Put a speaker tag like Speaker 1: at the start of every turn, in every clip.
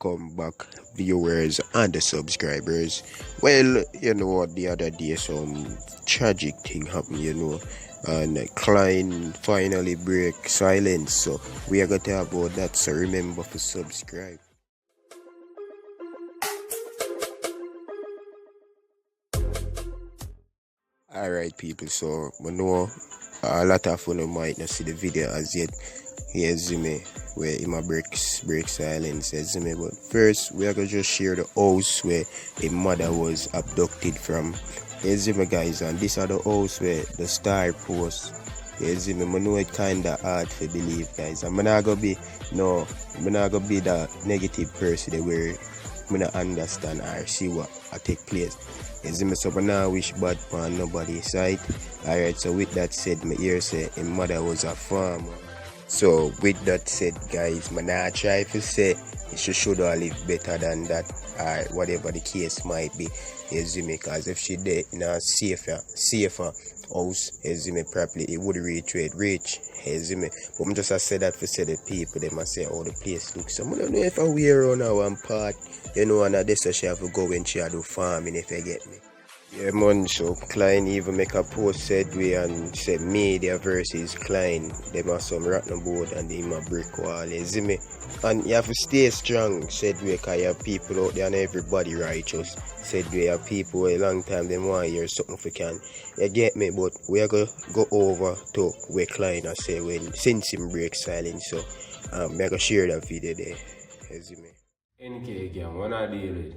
Speaker 1: Come back, viewers and the subscribers. Well, you know what, the other day some tragic thing happened, and Kylne finally break silence. So we are gonna talk about that. So remember to subscribe. Alright people, so we know a lot of you might not see the video as yet. Here's me where in my break silence as me. But first we are gonna just share the house where a mother was abducted from. Here's me guys, and this are the house where the star post. Here's me, I know it kinda hard to believe guys. I'm not gonna be the negative person where I not understand or see what take place. Is me, so I now wish bad on nobody's side. Alright, so with that said, my ear say his mother was a farmer. So with that said guys, I not try to say she should have lived better than that or whatever the case might be. Is me, because if she did in a safer house, is me, probably it would reach where it reach. Is me. But I'm just say that for say the people they must say oh the place looks so I don't know if I wear on one part, and this so she have to go when she do farming if you get me. Yeah man, so Kylne even make a post said we and said media versus Kylne. They must some rotten board and they a brick wall, you see me? And you have to stay strong, said we, because you have people out there and everybody righteous. Said we have people a long time they want to hear something if we can. You get me? But we are going to go over to where Kylne I say when since him break silence. So I'm going to share that video there. You see me?
Speaker 2: NK again, what I deal with?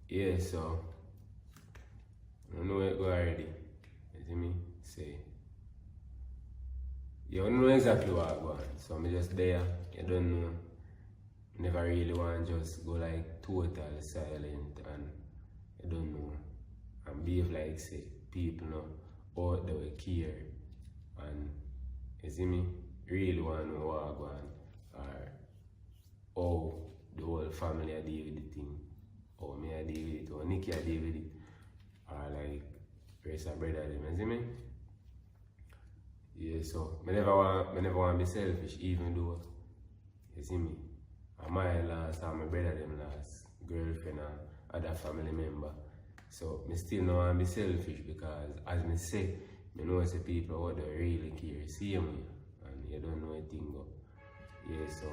Speaker 2: Yeah, so I know it go already. You see me? Say. You don't know exactly what I'm going. So I'm just there. You don't know. Never really want to just go like total silent and you don't know. And behave like say people know out there will care. And you see me? Really want to know what I'm going. Or how the whole family are deal with the thing. Or me I deal with it. Or Nickii I deal with it. Or like rest of brother them, you see me? Yeah, so I never want to be selfish even though you see me. And my last and my brother them last girlfriend and other family member. So I still don't want to be selfish because as I say, I know the people out there really care. See me and you don't know anything go. Yeah, so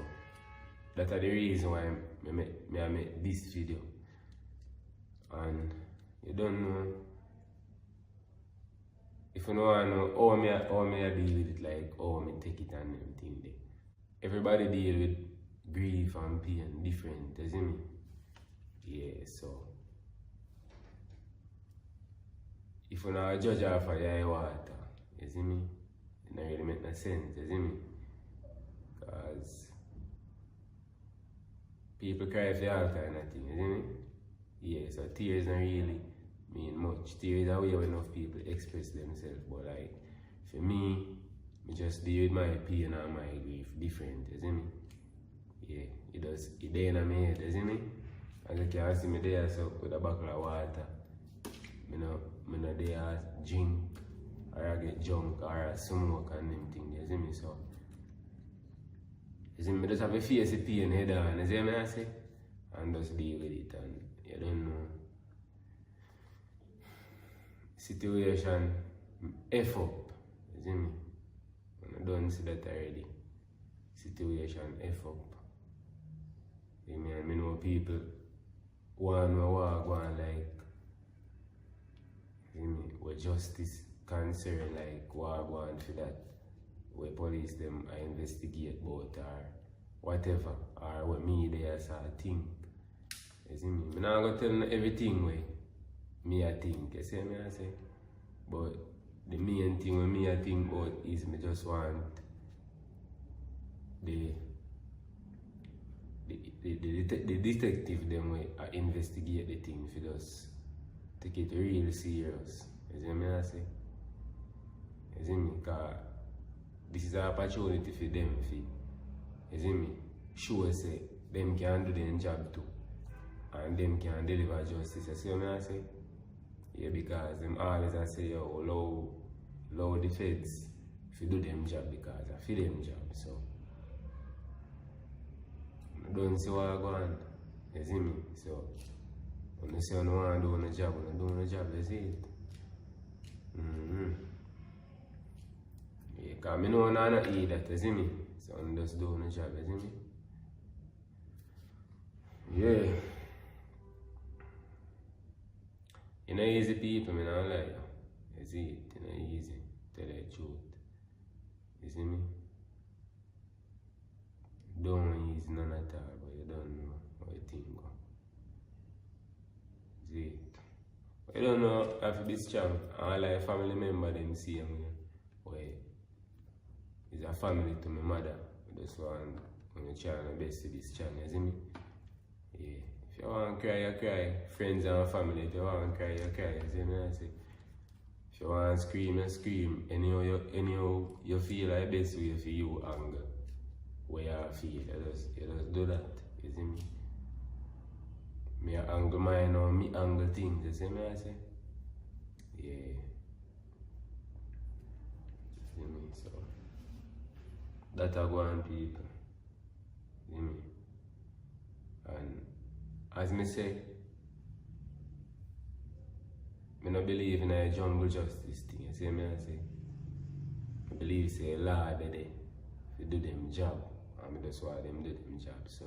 Speaker 2: that's the reason why I make this video. And you don't know if you know I know how me I deal with it, like how me take it and everything there. Everybody deal with grief and pain different, you see me? Yeah, so if you not judge her for your water, you see me? It don't really make no sense, you see me? Because people cry for all kind of things, you see me? Yeah, so tears don't really mean much. Tears are way enough people express themselves, but like for me, I just deal with my pain and my grief different, you see me? Yeah, it there in my head, you see me? As you can see me there so with a bottle of water. I not there drink or I get drunk or I smoke and them things, you see me? So you see me, just have a face of pain head on, you see me I say? And just deal with it and you don't know. Situation F up, you see me? I don't see that already. Situation F up. You see me? And I know people want to walk on like, you see me? Where justice concern like walk on for that. Where police them I investigate about or whatever. Or what media sort of think. You see me? I'm not going to tell everything way me I think, you see me I say? But the main thing when me I think about is me just want the detective them way I investigate the thing for just take it real serious. You see me I say? You see me? Because this is an opportunity for them for, you see me? Sure say them can do their job too. And them can deliver justice. You see what I say? Yeah, because them always I say, yo, allow the feds to do them job because I feel them job. So don't see what I go on. You see me? So, when you say you want to do a job, you do a job, you see it. Yeah, because I know I not eat that, you see me? So, I'm just doing a job, you see me? Yeah. You know, easy people, I don't lie. You see it, you know, easy. Tell the truth. You see me? Don't easy none at all, but you don't know how you think. See it? You don't know after this champ, all like family member them see him. Well, he's a family to my mother. That's why I'm trying my best to this channel, you see me? Yeah. If you want to cry, you cry. Friends and family, if you want to cry, you cry. You see me? I say. If you want to scream, you scream. Anyhow you feel like best way for you anger. Where you feel, you just do that. You see me? Me angle mine or me angle things, you see me? I say? Yeah. You see me? So that I go on people. You see me? And as me say, I don't believe in a jungle justice thing, you see me? I say? I believe say law there to do them job. And that's why them do them job. So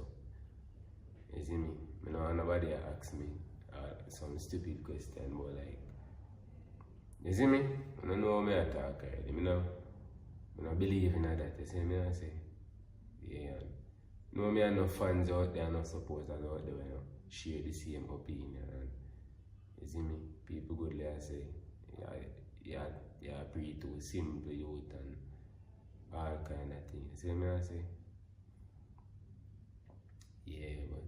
Speaker 2: you see me? I don't want nobody ask me some stupid question, but like, you see me? I don't know how I talk already. I don't believe in that, you see me? I say? Yeah. No, me have no fans out there, no supporters out there, you know, share the same opinion. And you see me? People good like say, yeah, pretty too simple youth and all kind of things. You see me? I say? Yeah, but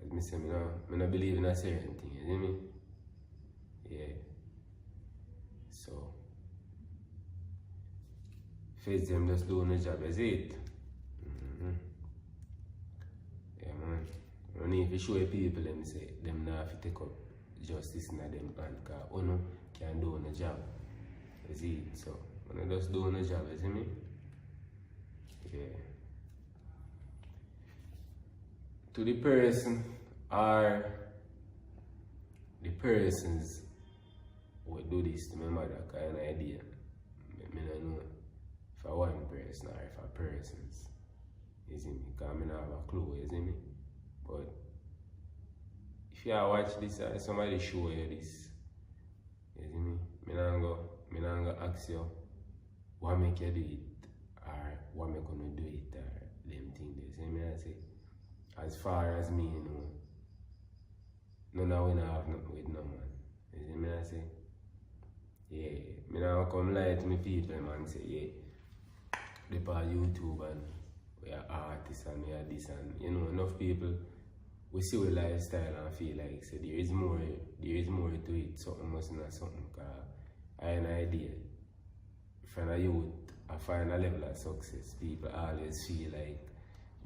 Speaker 2: as me say, I don't believe in a certain thing, you see me? Yeah. So, face them just doing the job, is it? Yeah, man. I don't need to show people them say them not have to take up justice in them hand because Uno can do the job. You see it? So, when I just do the job, you see me? Yeah. To the person or the persons who do this to my mother kind of idea, I don't know if I one person or if I persons. You see me? Because I don't have a clue, you see me? But if you watch this or somebody show you this, you see me? I don't go ask you what make you do it or what make you do it or them things. You see me? I say, as far as me, you know, none of we have nothing with no man. You see me? I say, yeah, I don't come lie to me people and say, yeah, they are YouTube and we are artists and we are this and you know enough people we see our lifestyle and feel like say there is more to it, something must not something because I have an idea. From a youth I find a level of success, people always feel like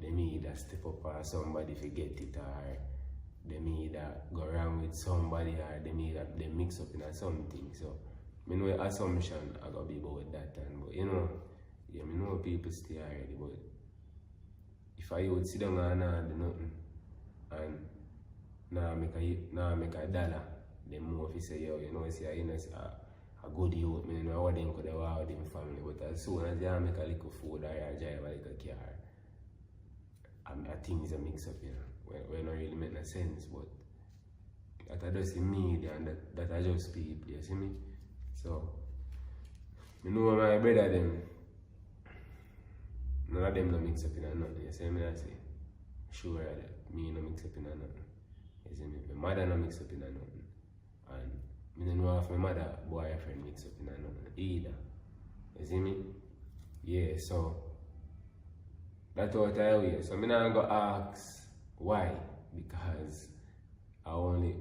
Speaker 2: they need a step up or somebody forget it or they need a go around with somebody or they need a they mix up in a something. So I know assumption I gotta be about that and but you know, yeah, I know people stay already, but if I would sit down and not do nothing and now make a dollar, then more if you say, yo, you know, say you know a good youth, I know what them could have with them family, but as soon as you make a little food or you drive a little car, things are mixed up, you know. When not really make no sense, but that I just media and that I just people, you see me? So I know my brother them. None of them no mix up in a nothing, you see me? I say, sure that me no mix up in a nothing. You see me? My mother no mix up in a nothing. And I don't know if my mother boyfriend mix up in a nothing either. You see me? Yeah, so that's what I will. So I'm not going to ask why, because I only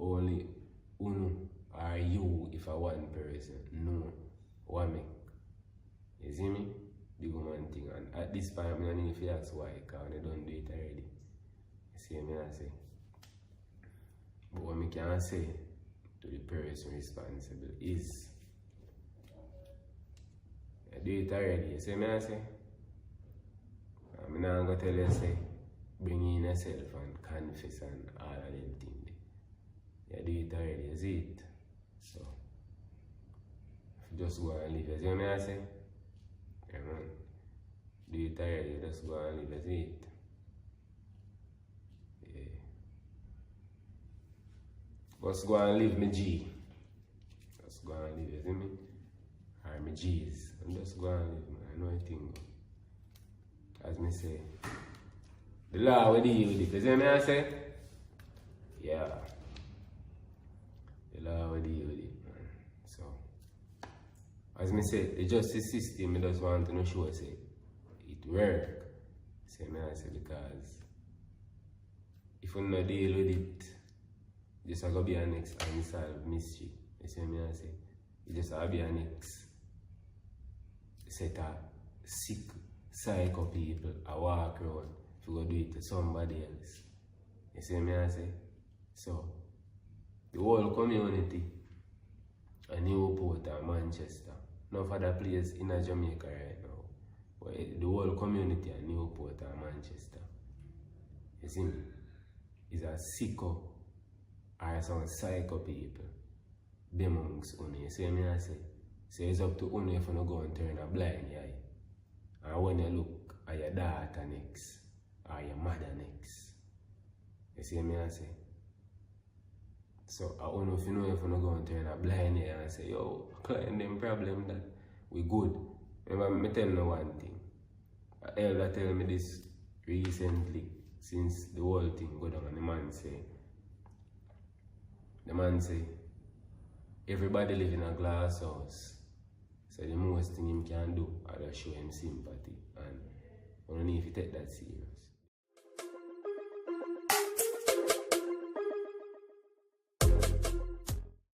Speaker 2: uno or you if I one person. No, what make? You see me? The woman thing, and at this point, I don't need to ask why, because I don't do it already. You see what I say? But what I can say to the person responsible is, I do it already, you see what I say? I'm not going to tell you, say, bring in yourself and confess and all of them things. You do it already, you see it. So, just go and live. You see what I say? Yeah, man. Do it already, just go and live, you see it. Yeah. Just go and live, my G. Just go and live, you see me? Or my G's. And just go and live, man. I know a thing. As me say, the law will deal with it. You see what I say? Yeah. The law will deal with it, man. So, as me say, the justice system, I just want to show say it work. See me I say, because if you not deal with it, just going to be a next unsolved mystery. You see me I say? It just going to be a next set of sick psycho people I walk around if you go do it to somebody else. You see me I say? So, the whole community, a Newport and Manchester, no other place in Jamaica right now, but the whole community a Newport and Manchester, you see me, is a sicko or some psycho people, them amongst Uni. You see me I say? So it's up to Uni if you go and turn a blind eye. And when you look at your daughter next, or your mother next, you see me I say? So I don't know if you know if you go and turn a blind eye and say, yo, Kylne, them problem that we good. Remember, me tell you one thing. A elder tell me this recently, since the whole thing go down, and the man say, everybody live in a glass house. So the most thing him can do is just show him sympathy. And I don't know if you take that serious.